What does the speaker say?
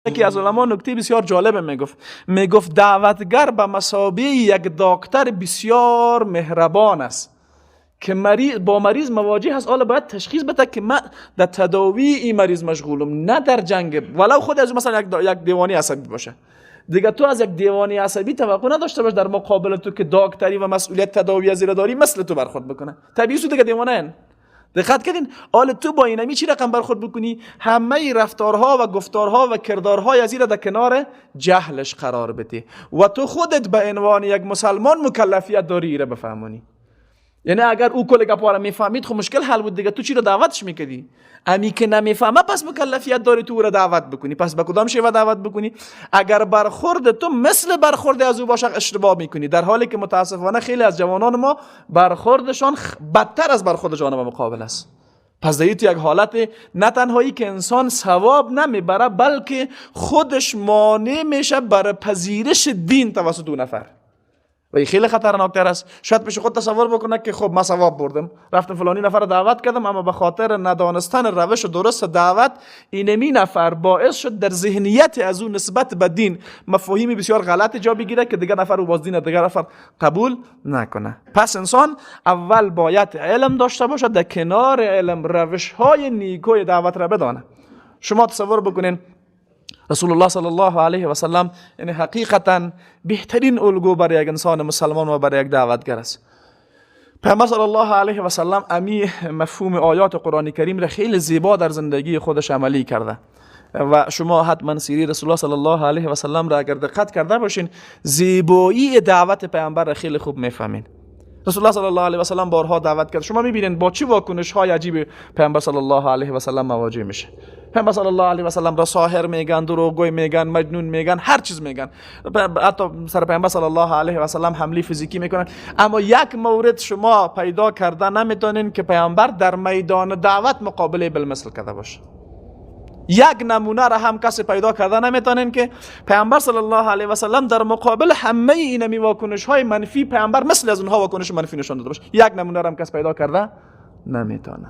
یکی از علما نکته بسیار جالب میگفت دعوتگر به مثابه یک دکتر بسیار مهربان است که با مریض مواجه هست، حالا باید تشخیص بده که من در تداوی این مریض مشغولم، نه در جنگ. ولو خود از مثلا یک دیوانی عصبی باشه، دیگه تو از یک دیوانی عصبی توقع نداشته باش در مقابل تو که دکتری و مسئولیت تداوی زیر داری مثل تو برخورد بکنه. طبیعی تو دیگه دیوانه هن. دقت کردین حال تو با اینمی چی رقم برخورد بکنی؟ همه رفتارها و گفتارها و کردارهای از این در کنار جهلش قرار بدی و تو خودت به عنوان یک مسلمان مکلفیت داری ایره بفهمونی. یعنی اگر او کل گپا رو میفهمید خب مشکل حل بود دیگه، تو چی رو دعوتش میکردی؟ امی که نمیفهمه پس مکلفیت داری تو رو دعوت بکنی. پس به کدام شیوه دعوت بکنی؟ اگر برخورد تو مثل برخورد از او باشه اشتباه میکنی، در حالی که متاسفانه خیلی از جوانان ما برخوردشان بدتر از برخورد جانب مقابل است. پس در یک حالت نه تنهایی که انسان ثواب نمیبره بلکه خودش مانع میشه برای پذیرش دین توسط دو نفر و این خیلی خطرناکتر است. شاید پیش خود تصور بکنه که خب من ثواب بردم، رفتم فلانی نفر رو دعوت کردم، اما به خاطر ندانستن روش درست دعوت اینمی نفر باعث شد در ذهنیت از اون نسبت به دین مفاهیمی بسیار غلط جا بگیره که دیگر نفر رو باز دین دیگر نفر قبول نکنه. پس انسان اول باید علم داشته باشه، در کنار علم روش‌های نیکوی دعوت را بدانه. شما تصور بکنین رسول الله صلی الله علیه و سلم یعنی حقیقتا بهترین الگو برای یک انسان مسلمان و برای یک دعوتگر است. پیامبر صلی الله علیه و سلم امی مفهوم آیات قرآن کریم را خیلی زیبا در زندگی خودش عملی کرده و شما حتما سیره رسول الله صلی الله علیه و سلم را اگر دقت کرده باشین زیبایی دعوت پیامبر را خیلی خوب میفهمین. رسول الله صلی الله علیه و سلم بارها دعوت کرد. شما میبینین با چه واکنش های عجیب پیامبر صلی الله علیه و سلم مواجه میشه. پیامبر صلی الله علیه و سلم را ساحر میگن، دروغگوی میگن، مجنون میگن، هر چیز میگن. حتی سر پیامبر صلی الله علیه و سلم حمله فیزیکی میکنن. اما یک مورد شما پیدا کرده نمیتونین که پیامبر در میدان دعوت مقابله بالمثل کرده باشه. یک نمونه را هم کسی پیدا کرده نمیتونین که پیامبر صلی الله علیه و سلم در مقابل همه اینمی واکنش های منفی پیامبر مثل از اونها واکنش منفی نشان داده باشه. یک نمونه را هم کسی پیدا کرده نمیتونه.